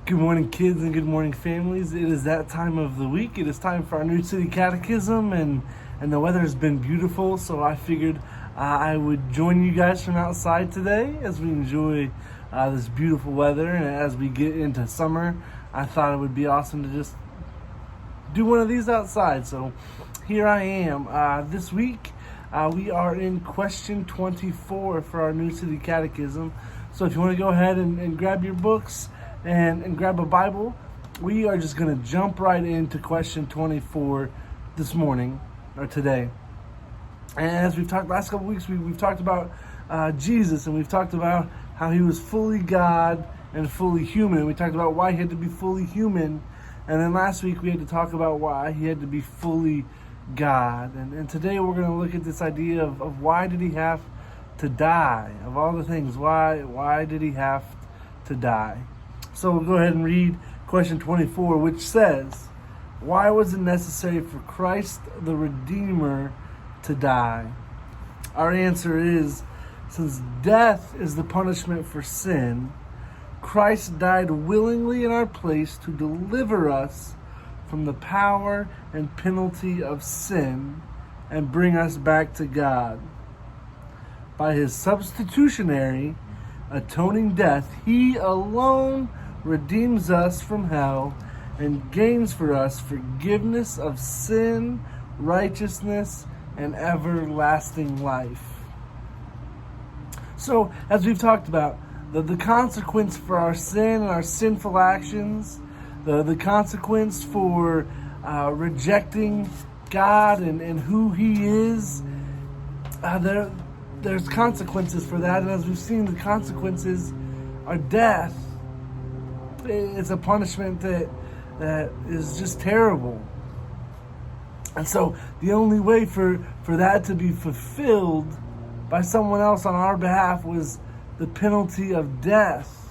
Good morning, kids, and good morning, families. It is that time of the week. It is time for our New City Catechism, and the weather has been beautiful, so I figured I would join you guys from outside today as we enjoy this beautiful weather. And as we get into summer, I thought it would be awesome to just do one of these outside. So here I am. This week, we are in question 24 for our New City Catechism. So if you want to go ahead and grab your books and grab a Bible, we are just going to jump right into question 24 this morning, or today. And as we've talked last couple weeks, we've talked about Jesus, and we've talked about how he was fully God and fully human. We talked about why he had to be fully human, and then last week we had to talk about why he had to be fully God. And today we're going to look at this idea of why did he have to die? Of all the things, why did he have to die? So we'll go ahead and read question 24, which says, why was it necessary for Christ the Redeemer to die? Our answer is, since death is the punishment for sin, Christ died willingly in our place to deliver us from the power and penalty of sin and bring us back to God. By his substitutionary, atoning death, he alone redeems us from hell and gains for us forgiveness of sin, righteousness, and everlasting life. So, as we've talked about, the consequence for our sin and our sinful actions, the consequence for rejecting God and who he is, there's consequences for that. And as we've seen, the consequences are death. It's a punishment that is just terrible. And so the only way for that to be fulfilled by someone else on our behalf was the penalty of death.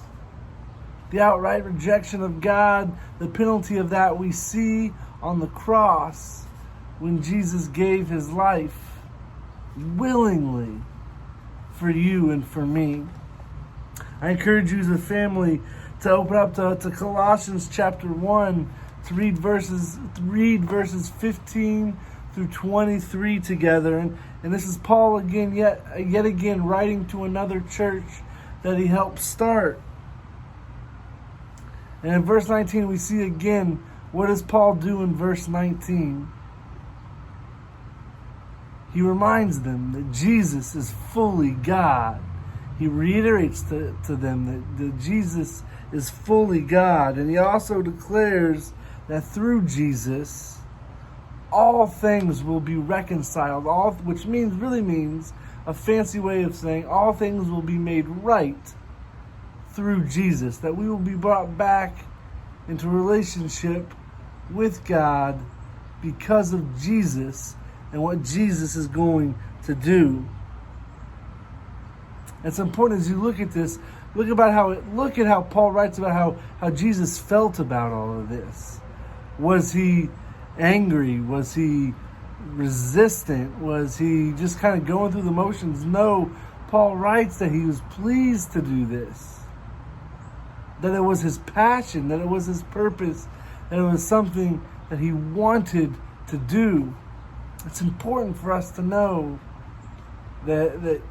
The outright rejection of God, the penalty of that we see on the cross when Jesus gave his life willingly for you and for me. I encourage you as a family to open up to Colossians chapter 1 to read verses 15 through 23 together. And this is Paul again, yet again, writing to another church that he helped start. And in verse 19, we see again, what does Paul do in verse 19? He reminds them that Jesus is fully God. He reiterates to them that Jesus is fully God. And he also declares that through Jesus, all things will be reconciled, which really means a fancy way of saying all things will be made right through Jesus, that we will be brought back into relationship with God because of Jesus and what Jesus is going to do. It's important as you look at this, look at how Paul writes about how Jesus felt about all of this. Was he angry? Was he resistant? Was he just kind of going through the motions? No, Paul writes that he was pleased to do this. That it was his passion, that it was his purpose, that it was something that he wanted to do. It's important for us to know that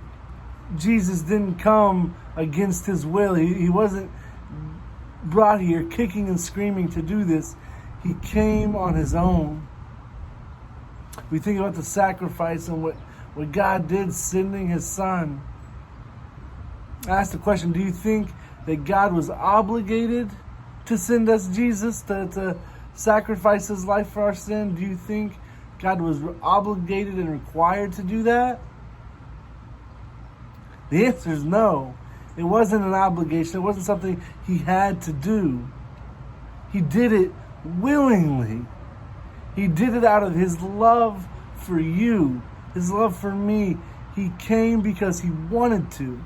Jesus didn't come against his will. He wasn't brought here kicking and screaming to do this. He came on his own. We think about the sacrifice and what God did, sending his son. I asked the question, do you think that God was obligated to send us Jesus to sacrifice his life for our sin? Do you think God was obligated and required to do that? The answer is no. It wasn't an obligation. It wasn't something he had to do. He did it willingly. He did it out of his love for you, his love for me. He came because he wanted to.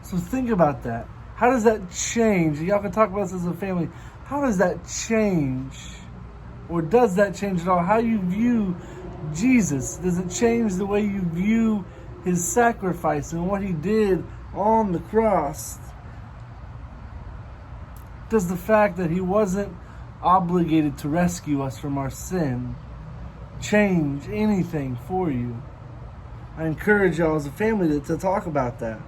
So think about that. How does that change? Y'all can talk about this as a family. How does that change? Or does that change at all? How you view Jesus? Does it change the way you view his sacrifice and what he did on the cross? Does the fact that he wasn't obligated to rescue us from our sin change anything for you? I encourage y'all as a family to talk about that.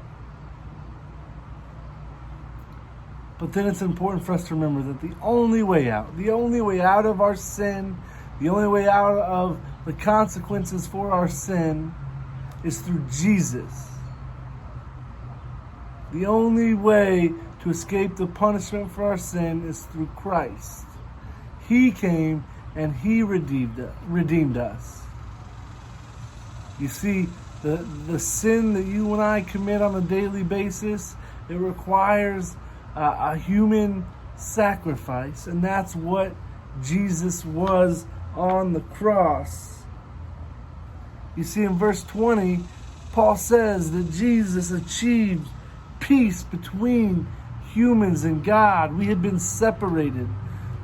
But then it's important for us to remember that the only way out of our sin, the only way out of the consequences for our sin is through Jesus. The only way to escape the punishment for our sin is through Christ. He came and he redeemed us. You see, the sin that you and I commit on a daily basis, it requires a human sacrifice, and that's what Jesus was on the cross. You see, in verse 20, Paul says that Jesus achieved peace between humans and God. We had been separated.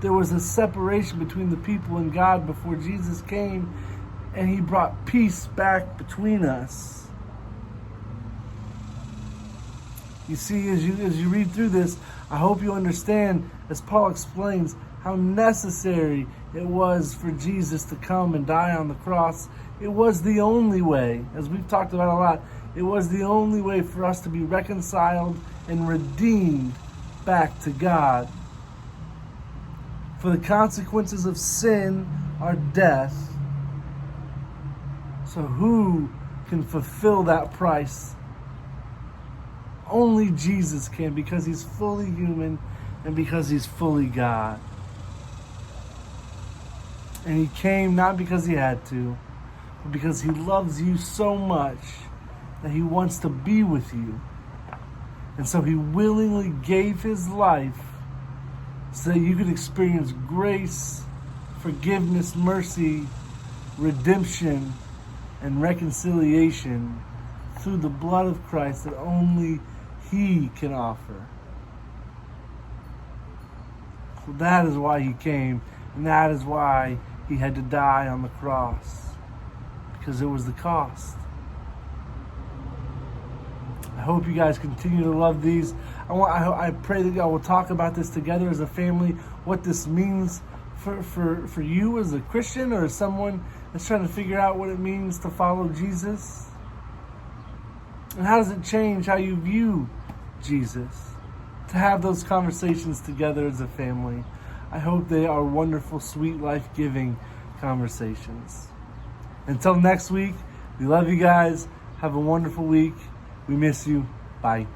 There was a separation between the people and God before Jesus came, and he brought peace back between us. You see, as you read through this, I hope you understand, as Paul explains, how necessary it was for Jesus to come and die on the cross. It was the only way, as we've talked about a lot, it was the only way for us to be reconciled and redeemed back to God. For the consequences of sin are death. So who can fulfill that price? Only Jesus can, because he's fully human and because he's fully God. And he came not because he had to, but because he loves you so much that he wants to be with you. And so he willingly gave his life so that you could experience grace, forgiveness, mercy, redemption, and reconciliation through the blood of Christ that only he can offer. So that is why he came, and that is why he had to die on the cross, because it was the cost. I hope you guys continue to love these. I pray that y'all will talk about this together as a family, what this means for you as a Christian or as someone that's trying to figure out what it means to follow Jesus. And how does it change how you view Jesus? To have those conversations together as a family. I hope they are wonderful, sweet, life-giving conversations. Until next week, we love you guys. Have a wonderful week. We miss you. Bye.